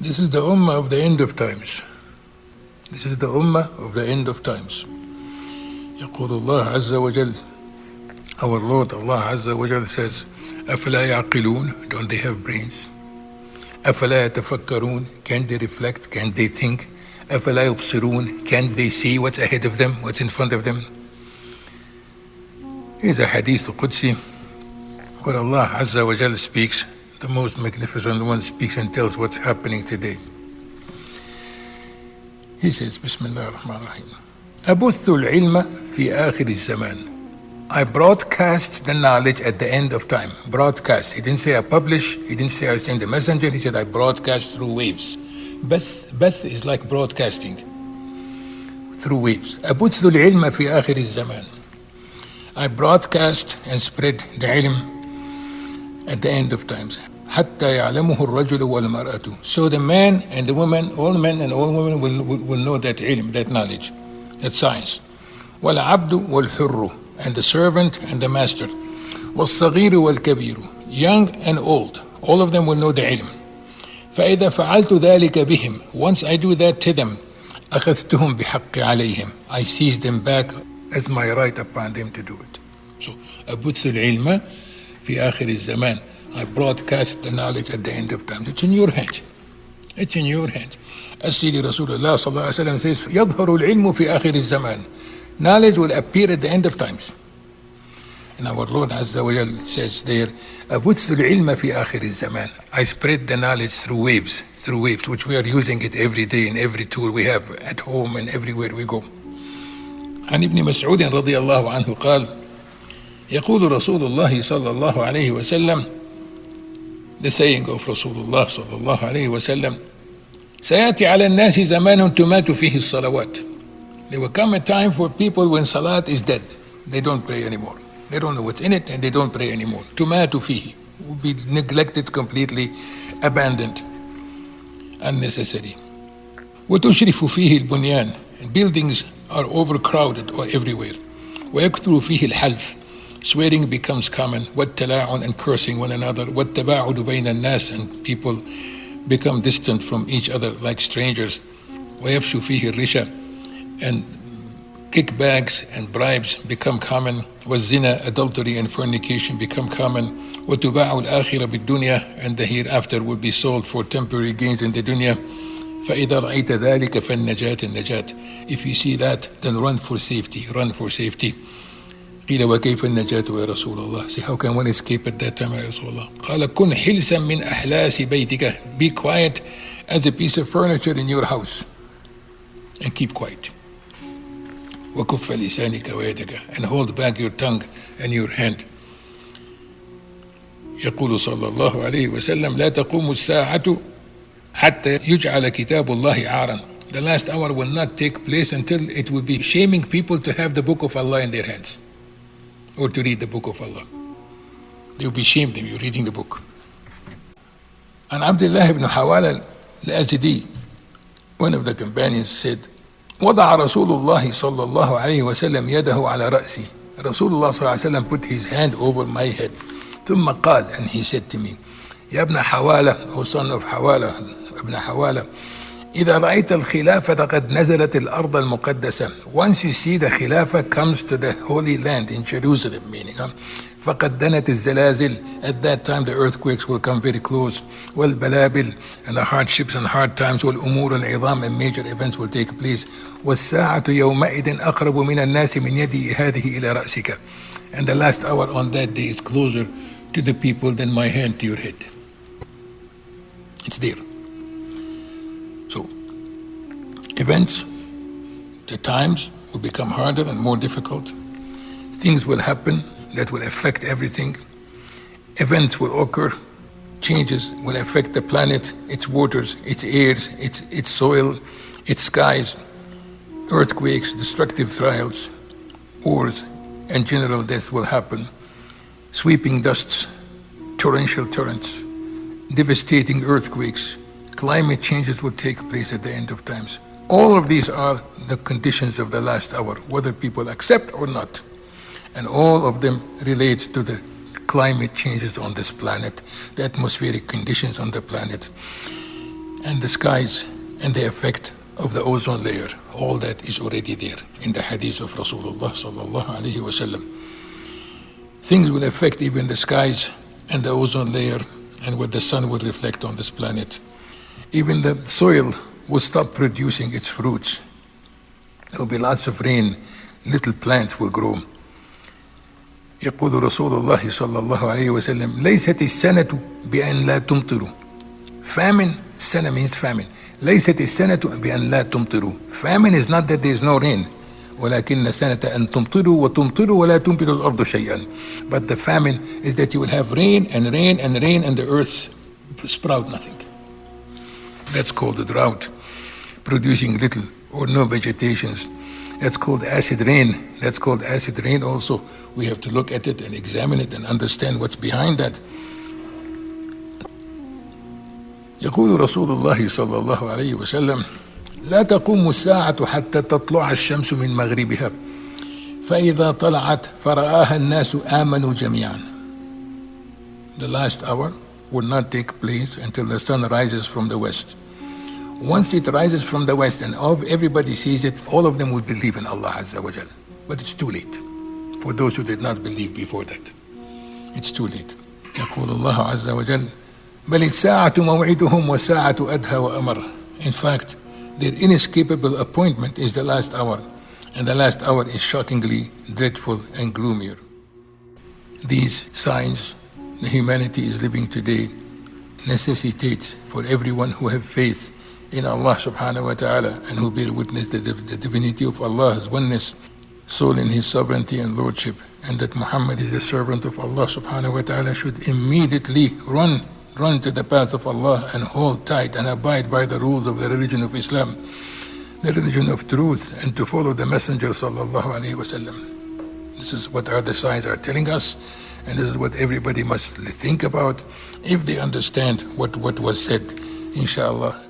This is the Ummah of the end of times. This is the Ummah of the end of times. يقول الله عز وجل, our Lord Allah عز وجل says, أفلا يعقلون, don't they have brains? أفلا يتفكرون, can they reflect, can they think? أفلا يبصرون, can they see what's ahead of them, what's in front of them? Here's a hadith Qudsi where Allah Azza wa Jal speaks, the most magnificent one speaks and tells what's happening today. He says, Bismillah ar-Rahman ar-Rahim. أبث العلم في آخر الزمان. I broadcast the knowledge at the end of time. Broadcast. He didn't say I publish. He didn't say I send a messenger. He said I broadcast through waves. Bath is like broadcasting through waves. أبث العلم في آخر الزمان. I broadcast and spread the ilm at the end of times. حتى يعلمه الرجل والمرأة. So the man and the woman, all men and all women will know that ilm, that knowledge, that science. والعبد والحر, and the servant and the master. والصغير والكبير, young and old, all of them will know the ilm. فإذا فعلت ذلك بهم, once I do that to them, أخذتهم بحق عليهم, I seize them back as my right upon them to do it. So أبث العلم في آخر الزمان. I broadcast the knowledge at the end of time. It's in your hand. It's in your hand. As Sayyidi Rasulullah sallallahu alaihi wasallam says, يظهر العلم في آخر الزمان. Knowledge will appear at the end of times. And our Lord Azza wa Jal says there, أبث العلم في آخر الزمان. I spread the knowledge through waves, which we are using it every day in every tool we have at home and everywhere we go. عن ابن مسعود رضي الله عنه قال يقول رسول الله صلى الله عليه وسلم, the saying of Rasulullah صلى الله عليه وسلم, سيأتي على الناس زمان تمات فيه الصلوات. There will come a time for people when salat is dead. They don't pray anymore. They don't know what's in it and they don't pray anymore. تمات فيه, will be neglected completely, abandoned, unnecessary. وتشرف فيه البنيان, and buildings are overcrowded or everywhere. ويكثر فيه الحلف, swearing becomes common. والتلاعن, and cursing one another. والتباعد بين الناس, and people become distant from each other like strangers. ويفشو فيه الرشا, and kickbacks and bribes become common. والزنا, adultery and fornication become common. وتباع الآخرة بالدنيا, and the hereafter will be sold for temporary gains in the dunya. فإذا رأيت ذلك فالنجاة النجاة. If you see that, then run for safety, run for safety. قيل وكيف النجاة يا رسول الله? Say, how can one escape at that time يا رسول الله? قال كن حلسا من أحلاس بيتك. Be quiet as a piece of furniture in your house and keep quiet. وكف لسانك ويدك, and hold back your tongue and your hand. يقول صلى الله عليه وسلم لا تقوم الساعة حتى يجعل كتاب الله عارا. The last hour will not take place until it will be shaming people to have the book of Allah in their hands or to read the book of Allah. They will be shamed them, you're reading the book. And Abdullah ibn Hawala al-Azdi, one of the companions, said, وضع رسول الله صلى الله عليه وسلم يده على رأسي. Rasulullah صلى الله عليه وسلم put his hand over my head. ثم قال, and he said to me, يا ابن حوالة, O son of Hawala, ابن حوالة, إذا رأيت الخلافة قد نزلت الأرض المقدسة. Once you see the Khilafah comes to the Holy Land in Jerusalem, meaning فقد دنت الزلازل, at that time the earthquakes will come very close. والبلابل, and the hardships and hard times. والأمور العظام, and major events will take place. والساعة يومئذ أقرب من الناس من يدي هذه إلى رأسك. And the last hour on that day is closer to the people than my hand to your head. It's there. So, events, the times will become harder and more difficult. Things will happen that will affect everything. Events will occur. Changes will affect the planet, its waters, its airs, its soil, its skies. Earthquakes, destructive trials, wars, and general death will happen. Sweeping dusts, torrential torrents, devastating earthquakes, climate changes will take place at the end of times. All of these are the conditions of the last hour, whether people accept or not. And all of them relate to the climate changes on this planet, the atmospheric conditions on the planet, and the skies and the effect of the ozone layer. All that is already there in the hadith of Rasulullah sallallahu alayhi wa sallam. Things will affect even the skies and the ozone layer and what the sun will reflect on this planet. Even the soil will stop producing its fruits. There will be lots of rain, little plants will grow. يقول رسول الله صلى الله عليه وسلم ليست السنة بأن لا تمطروا. Famine, sana means famine. ليست السنة بأن لا تمطروا. Famine is not that there is no rain. ولكن السنة أن تمطروا وتمطروا ولا تنبت الأرض شيئا. But the famine is that you will have rain and rain and rain and the earth sprout nothing. That's called a drought, producing little or no vegetations. That's called acid rain. That's called acid rain also. We have to look at it and examine it and understand what's behind that. يقول رسول الله صلى الله عليه وسلم لا تقوم الساعة حتى تطلع الشمس من مغربها فإذا طلعت فرآها الناس آمنوا جميعا. The last hour will not take place until the sun rises from the west. Once it rises from the west and everybody sees it, all of them will believe in Allah Azza wa Jal. But it's too late for those who did not believe before that. It's too late. يقول الله عز وجل بل الساعة موعدهم والساعة أدهى وأمر. In fact, their inescapable appointment is the last hour, and the last hour is shockingly dreadful and gloomier. These signs the humanity is living today necessitates for everyone who have faith in Allah subhanahu wa ta'ala and who bear witness to the divinity of Allah's oneness, soul in His sovereignty and lordship, and that Muhammad is the servant of Allah subhanahu wa ta'ala, should immediately run to the path of Allah and hold tight and abide by the rules of the religion of Islam, the religion of truth, and to follow the Messenger sallallahu alayhi wasallam. This is what the signs are telling us, and this is what everybody must think about if they understand what was said, inshallah.